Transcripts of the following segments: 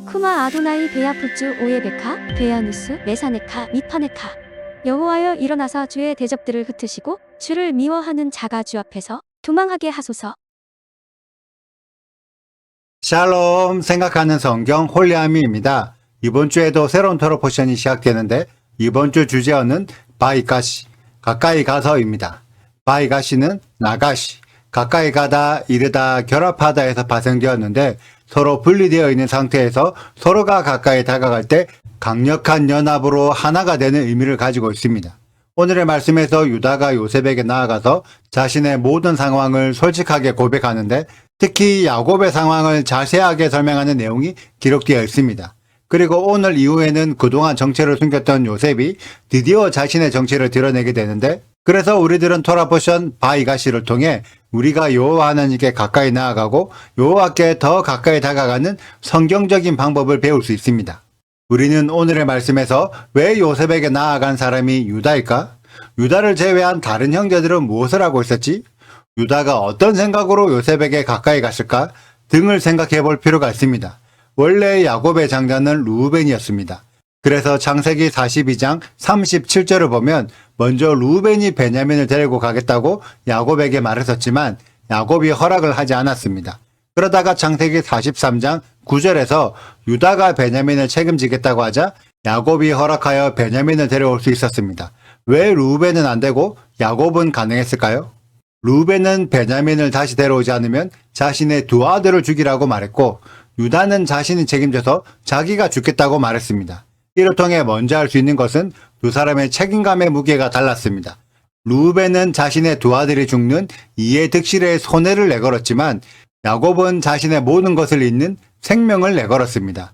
쿠마 아도나이 베야푸츠 오예베카 베야누스 메사네카 미파네카. 여호와여 일어나사 주의 대적들을 흩으시고 주를 미워하는 자가 주 앞에서 도망하게 하소서. 샬롬 생각하는 성경 홀리아미입니다. 이번 주에도 새로운 토로 포션이 시작되는데 이번 주 주제어는 바이가시, 가까이 가서입니다. 바이가시는 나가시, 가까이 가다, 이르다, 결합하다에서 파생되었는데 서로 분리되어 있는 상태에서 서로가 가까이 다가갈 때 강력한 연합으로 하나가 되는 의미를 가지고 있습니다. 오늘의 말씀에서 유다가 요셉에게 나아가서 자신의 모든 상황을 솔직하게 고백하는데 특히 야곱의 상황을 자세하게 설명하는 내용이 기록되어 있습니다. 그리고 오늘 이후에는 그동안 정체를 숨겼던 요셉이 드디어 자신의 정체를 드러내게 되는데 그래서 우리들은 토라 포션 바이가시를 통해 우리가 여호와 하나님께 가까이 나아가고 여호와께 더 가까이 다가가는 성경적인 방법을 배울 수 있습니다. 우리는 오늘의 말씀에서 왜 요셉에게 나아간 사람이 유다일까? 유다를 제외한 다른 형제들은 무엇을 하고 있었지? 유다가 어떤 생각으로 요셉에게 가까이 갔을까? 등을 생각해 볼 필요가 있습니다. 원래 야곱의 장자는 루벤이었습니다. 그래서 창세기 42장 37절을 보면 먼저 루벤이 베냐민을 데리고 가겠다고 야곱에게 말했었지만 야곱이 허락을 하지 않았습니다. 그러다가 창세기 43장 9절에서 유다가 베냐민을 책임지겠다고 하자 야곱이 허락하여 베냐민을 데려올 수 있었습니다. 왜 루벤은 안 되고 야곱은 가능했을까요? 루벤은 베냐민을 다시 데려오지 않으면 자신의 두 아들을 죽이라고 말했고 유다는 자신이 책임져서 자기가 죽겠다고 말했습니다. 이를 통해 먼저 할 수 있는 것은 두 사람의 책임감의 무게가 달랐습니다. 루벤은 자신의 두 아들이 죽는 이해 득실의 손해를 내걸었지만 야곱은 자신의 모든 것을 잇는 생명을 내걸었습니다.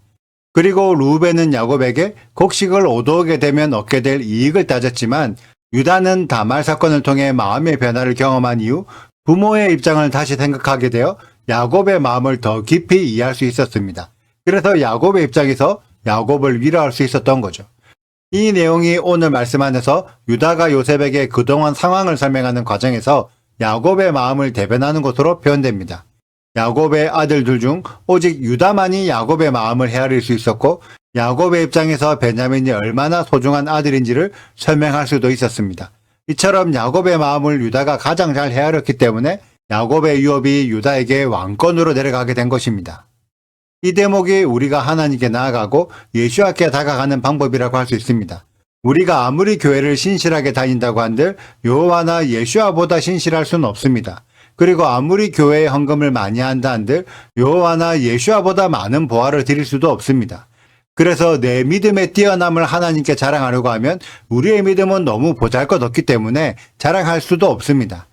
그리고 루벤은 야곱에게 곡식을 얻어오게 되면 얻게 될 이익을 따졌지만 유다는 다말 사건을 통해 마음의 변화를 경험한 이후 부모의 입장을 다시 생각하게 되어 야곱의 마음을 더 깊이 이해할 수 있었습니다. 그래서 야곱의 입장에서 야곱을 위로할 수 있었던 거죠. 이 내용이 오늘 말씀 안에서 유다가 요셉에게 그동안 상황을 설명하는 과정에서 야곱의 마음을 대변하는 것으로 표현됩니다. 야곱의 아들들 중 오직 유다만이 야곱의 마음을 헤아릴 수 있었고 야곱의 입장에서 베냐민이 얼마나 소중한 아들인지를 설명할 수도 있었습니다. 이처럼 야곱의 마음을 유다가 가장 잘 헤아렸기 때문에 야곱의 유업이 유다에게 왕권으로 내려가게 된 것입니다. 이 대목이 우리가 하나님께 나아가고 예수와께 다가가는 방법이라고 할 수 있습니다. 우리가 아무리 교회를 신실하게 다닌다고 한들 여호와나 예수와보다 신실할 수는 없습니다. 그리고 아무리 교회에 헌금을 많이 한다 한들 여호와나 예수와보다 많은 보화를 드릴 수도 없습니다. 그래서 내 믿음의 뛰어남을 하나님께 자랑하려고 하면 우리의 믿음은 너무 보잘것없기 때문에 자랑할 수도 없습니다.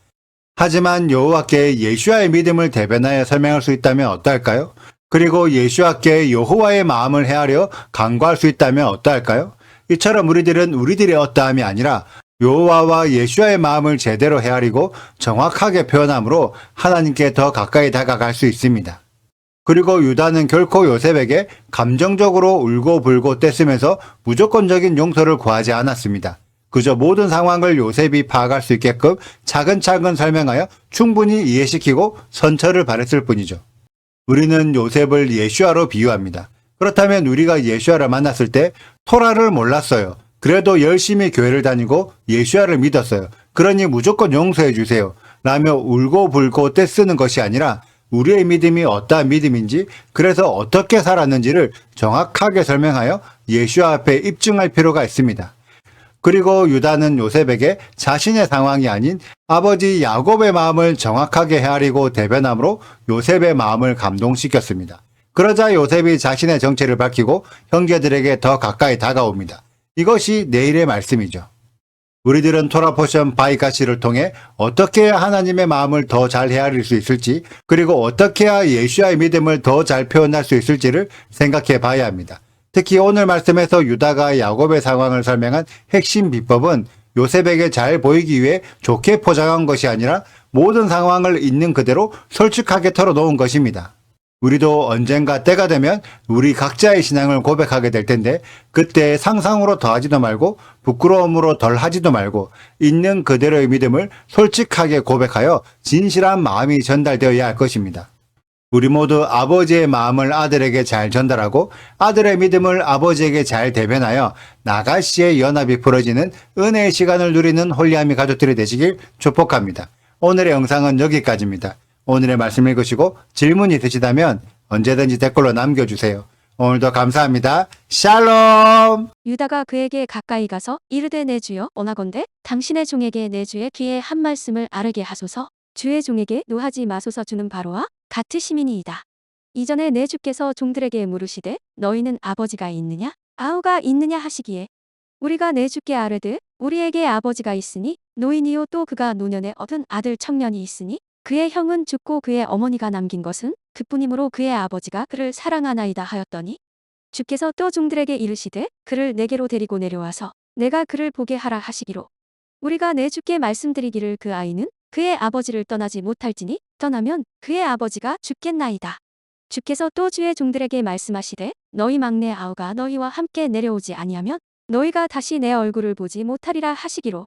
하지만 여호와께 예수와의 믿음을 대변하여 설명할 수 있다면 어떨까요? 그리고 예수와께 여호와의 마음을 헤아려 간구할 수 있다면 어떨까요? 이처럼 우리들은 우리들의 어떠함이 아니라 여호와와 예수와의 마음을 제대로 헤아리고 정확하게 표현함으로 하나님께 더 가까이 다가갈 수 있습니다. 그리고 유다는 결코 요셉에게 감정적으로 울고불고 떼쓰면서 무조건적인 용서를 구하지 않았습니다. 그저 모든 상황을 요셉이 파악할 수 있게끔 차근차근 설명하여 충분히 이해시키고 선처를 바랬을 뿐이죠. 우리는 요셉을 예수아로 비유합니다. 그렇다면 우리가 예수아를 만났을 때 토라를 몰랐어요. 그래도 열심히 교회를 다니고 예수아를 믿었어요. 그러니 무조건 용서해 주세요. 라며 울고불고 떼쓰는 것이 아니라 우리의 믿음이 어떠한 믿음인지 그래서 어떻게 살았는지를 정확하게 설명하여 예수아 앞에 입증할 필요가 있습니다. 그리고 유다는 요셉에게 자신의 상황이 아닌 아버지 야곱의 마음을 정확하게 헤아리고 대변함으로 요셉의 마음을 감동시켰습니다. 그러자 요셉이 자신의 정체를 밝히고 형제들에게 더 가까이 다가옵니다. 이것이 내일의 말씀이죠. 우리들은 토라 포션 바이가시를 통해 어떻게 해야 하나님의 마음을 더 잘 헤아릴 수 있을지 그리고 어떻게 해야 예수와의 믿음을 더 잘 표현할 수 있을지를 생각해 봐야 합니다. 특히 오늘 말씀에서 유다가 야곱의 상황을 설명한 핵심 비법은 요셉에게 잘 보이기 위해 좋게 포장한 것이 아니라 모든 상황을 있는 그대로 솔직하게 털어놓은 것입니다. 우리도 언젠가 때가 되면 우리 각자의 신앙을 고백하게 될 텐데 그때 상상으로 더하지도 말고 부끄러움으로 덜하지도 말고 있는 그대로의 믿음을 솔직하게 고백하여 진실한 마음이 전달되어야 할 것입니다. 우리 모두 아버지의 마음을 아들에게 잘 전달하고 아들의 믿음을 아버지에게 잘 대변하여 나가시의 연합이 풀어지는 은혜의 시간을 누리는 홀리아미 가족들이 되시길 축복합니다. 오늘의 영상은 여기까지입니다. 오늘의 말씀 읽으시고 질문 있으시다면 언제든지 댓글로 남겨주세요. 오늘도 감사합니다. 샬롬! 유다가 그에게 가까이 가서 이르되 내 주여 원하건대 당신의 종에게 내 주의 귀에 한 말씀을 아르게 하소서. 주의 종에게 노하지 마소서. 주는 바로와 같으심이니이다. 이전에 내 주께서 종들에게 물으시되 너희는 아버지가 있느냐 아우가 있느냐 하시기에 우리가 내 주께 아뢰되 우리에게 아버지가 있으니 노인이요 또 그가 노년에 얻은 아들 청년이 있으니 그의 형은 죽고 그의 어머니가 남긴 것은 그뿐이므로 그의 아버지가 그를 사랑하나이다 하였더니 주께서 또 종들에게 이르시되 그를 내게로 데리고 내려와서 내가 그를 보게 하라 하시기로 우리가 내 주께 말씀드리기를 그 아이는 그의 아버지를 떠나지 못할지니 떠나면 그의 아버지가 죽겠나이다. 주께서 또 주의 종들에게 말씀하시되 너희 막내 아우가 너희와 함께 내려오지 아니하면 너희가 다시 내 얼굴을 보지 못하리라 하시기로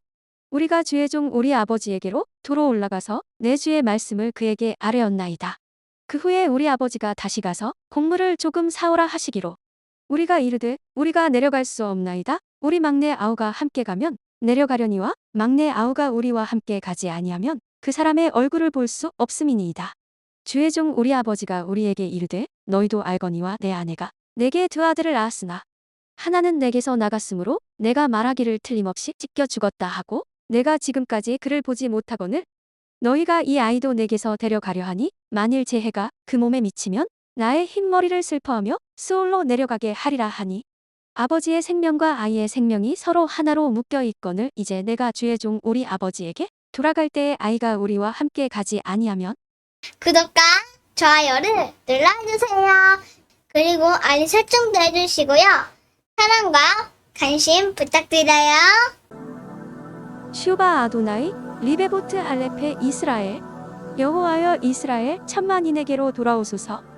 우리가 주의 종 우리 아버지에게로 도로 올라가서 내 주의 말씀을 그에게 아뢰었나이다. 그 후에 우리 아버지가 다시 가서 곡물을 조금 사오라 하시기로 우리가 이르되 우리가 내려갈 수 없나이다. 우리 막내 아우가 함께 가면 내려가려니와 막내 아우가 우리와 함께 가지 아니하면 그 사람의 얼굴을 볼 수 없음이니이다. 주의 종 우리 아버지가 우리에게 이르되 너희도 알거니와 내 아내가 내게 두 아들을 낳았으나 하나는 내게서 나갔으므로 내가 말하기를 틀림없이 찢겨 죽었다 하고 내가 지금까지 그를 보지 못하거늘 너희가 이 아이도 내게서 데려가려 하니 만일 제 해가 그 몸에 미치면 나의 흰머리를 슬퍼하며 수올로 내려가게 하리라 하니 아버지의 생명과 아이의 생명이 서로 하나로 묶여 있거늘 이제 내가 주의 종 우리 아버지에게 돌아갈 때에 아이가 우리와 함께 가지 아니하면 구독과 좋아요를 눌러주세요. 그리고 알림 설정도 해주시고요. 사랑과 관심 부탁드려요. 슈바 아도나이 리베보트 할레페 이스라엘 여호와여 이스라엘 천만인에게로 돌아오소서.